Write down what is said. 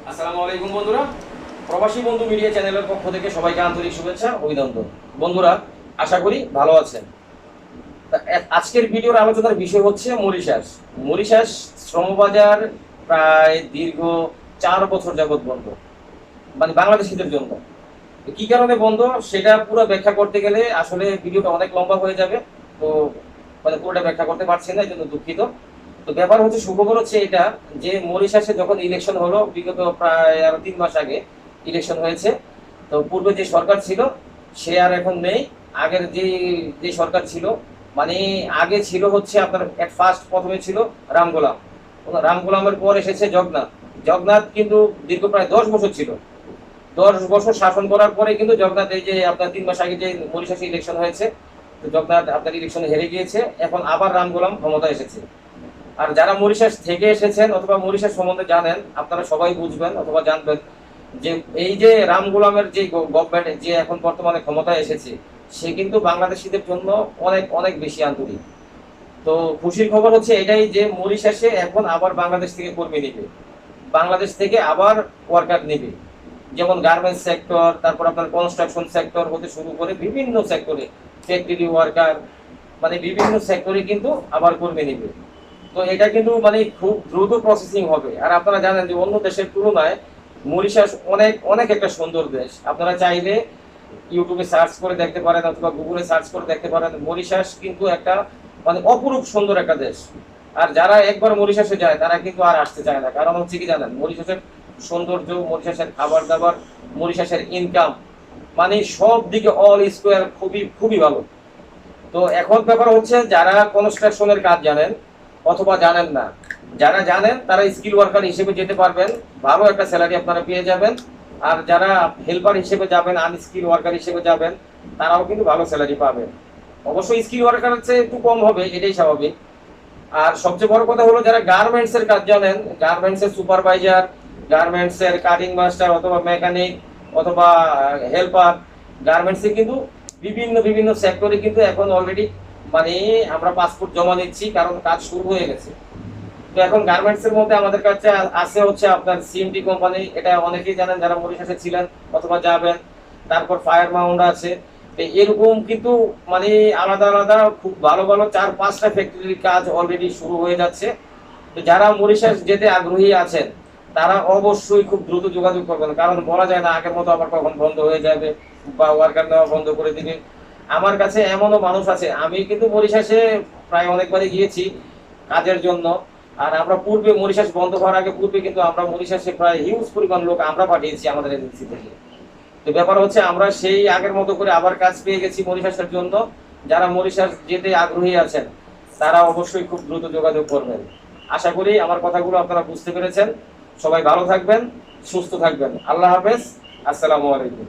আসসালামু আলাইকুম বন্ধুরা, প্রবাসী বন্ধু মিডিয়া চ্যানেলের পক্ষ থেকে সবাইকে আন্তরিক শুভেচ্ছা অভিনন্দন। বন্ধুরা, আশা করি ভালো আছেন। আজকের ভিডিওর আলোচনার বিষয় হচ্ছে মরিশাস। মরিশাস শ্রমবাজার প্রায় দীর্ঘ 4 বছর যাবৎ বন্ধ, মানে বাংলাদেশিদের জন্য। কি কারণে বন্ধ সেটা পুরো ব্যাখ্যা করতে গেলে আসলে ভিডিওটা অনেক লম্বা হয়ে যাবে। তো পুরোটা ব্যাখ্যা করতে পারছি না, এই জন্য দুঃখিত। তো ব্যাপার হচ্ছে, সুখবর হচ্ছে এটা যে মরিশাসে যখন ইলেকশন হলো বিগত প্রায় আরো 3 মাস আগে ইলেকশন হয়েছে। তো পূর্বে যে সরকার ছিল সে আর এখন নেই। আগের যে যে সরকার ছিল, মানে আগে ছিল হচ্ছে আপনার ফার্স্ট প্রথমে ছিল রামগোলাম। রামগোলামের পর এসেছে জগন্নাথ। জগন্নাথ কিন্তু দীর্ঘ প্রায় 10 বছর ছিল। 10 বছর শাসন করার পরে কিন্তু জগন্নাথ, এই যে আপনার 3 মাস আগে যে মরিশাসে ইলেকশন হয়েছে, তো জগন্নাথ আপনার ইলেকশনে হেরে গিয়েছে। এখন আবার রামগোলাম ক্ষমতা এসেছে। আর যারা মরিশাস থেকে এসেছেন অথবা মরিশাস সম্বন্ধে জানেন, আপনারা সবাই বুঝবেন অথবা জানবেন যে এই যে রাম গোলামের যে গভর্নমেন্ট যে এখন বর্তমানে ক্ষমতায় এসেছে, সে কিন্তু বাংলাদেশিদের জন্য অনেক অনেক বেশি আন্তরিক। তো খুশির খবর হচ্ছে এটাই যে মরিশাসে এখন আবার বাংলাদেশ থেকে কর্মী নেবে, বাংলাদেশ থেকে আবার ওয়ার্কার নেবে। যেমন গার্মেন্টস সেক্টর, তারপর আপনার কনস্ট্রাকশন সেক্টর হতে শুরু করে বিভিন্ন সেক্টরে, ফ্যাক্টরি ওয়ার্কার, মানে বিভিন্ন সেক্টরে কিন্তু আবার কর্মী নেবে। তো এটা কিন্তু মানে খুব দ্রুত প্রসেসিং হবে। আর আপনারা জানেন যে অন্য দেশের তুলনায় মরিশাস অনেক অনেক একটা সুন্দর দেশ। আপনারা চাইলে ইউটিউবে সার্চ করে দেখতে পারেন অথবা গুগলে সার্চ করে দেখতে পারেন। মরিশাস কিন্তু একটা মানে অপরূপ সুন্দর একটা দেশ। আর যারা একবার মরিশাসে যায় তারা কিন্তু আর আসতে চায় না। কারণ হচ্ছে কি জানেন, মরিশাসের সৌন্দর্য, মরিশাসের খাবার দাবার, মরিশাসের ইনকাম, মানে সব দিকে অল স্কোয়ার খুবই খুবই ভালো। তো এখন ব্যাপার হচ্ছে, যারা কনস্ট্রাকশনের কাজ জানেন অথবা জানেন না, যারা জানেন তারা স্কিল ওয়ার্কার হিসেবে যেতে পারবেন, ভালো একটা স্যালারি আপনারা পেয়ে যাবেন। আর যারা হেল্পার হিসেবে যাবেন, আনস্কিল ওয়ার্কার হিসেবে যাবেন, তারাও কিন্তু ভালো স্যালারি পাবেন। অবশ্যই স্কিল ওয়ার্কারের চেয়ে একটু কম হবে, এটাই স্বাভাবিক। আর সবচেয়ে বড় কথা হলো, যারা গার্মেন্টস এর কাজ জানেন, গার্মেন্টস এর সুপারভাইজার, গার্মেন্টস এর কাটিং মাস্টার অথবা মেকানিক অথবা হেল্পার, গার্মেন্টস এ কিন্তু বিভিন্ন বিভিন্ন সেক্টরে কিন্তু এখন অলরেডি মানে আমরা পাসপোর্ট জমা নিচ্ছি, কারণ কাজ শুরু হয়ে গেছে। তো এখন গার্মেন্টস এর মধ্যে আমাদের কাছে আছে হচ্ছে আপনার সিএমটি কোম্পানি, এটা অনেকেই জানেন যারা মরিশাসে ছিলেন অথবা যাবেন। তারপর ফায়ার মাউন্ট আছে। তো এরকম কিন্তু মানে আলাদা আলাদা খুব ভালো ভালো 4-5টা ফ্যাক্টরির কাজ অলরেডি শুরু হয়ে যাচ্ছে। তো যারা মরিশাস যেতে আগ্রহী আছেন তারা অবশ্যই খুব দ্রুত যোগাযোগ করবেন, কারণ বলা যায় না আগের মতো আবার কখন বন্ধ হয়ে যাবে বা ওয়ার্কার নেওয়া বন্ধ করে দিবে। আমার কাছে এমনও মানুষ আছে, আমি কিন্তু মরিশাসে প্রায় অনেকবারই গিয়েছি কাজের জন্য। আর আমরা পূর্বে মরিশাস বন্ধ হওয়ার আগে পূর্বে কিন্তু আমরা মরিশাসে প্রায় হিউজ পরিমাণ লোক আমরা পাঠিয়েছি আমাদের এজেন্সি থেকে। তো ব্যাপার হচ্ছে, আমরা সেই আগের মতো করে আবার কাজ পেয়ে গেছি মরিশাসের জন্য। যারা মরিশাস যেতে আগ্রহী আছেন তারা অবশ্যই খুব দ্রুত যোগাযোগ করবেন। আশা করি আমার কথাগুলো আপনারা বুঝতে পেরেছেন। সবাই ভালো থাকবেন, সুস্থ থাকবেন। আল্লাহ হাফেজ, আসসালামু আলাইকুম।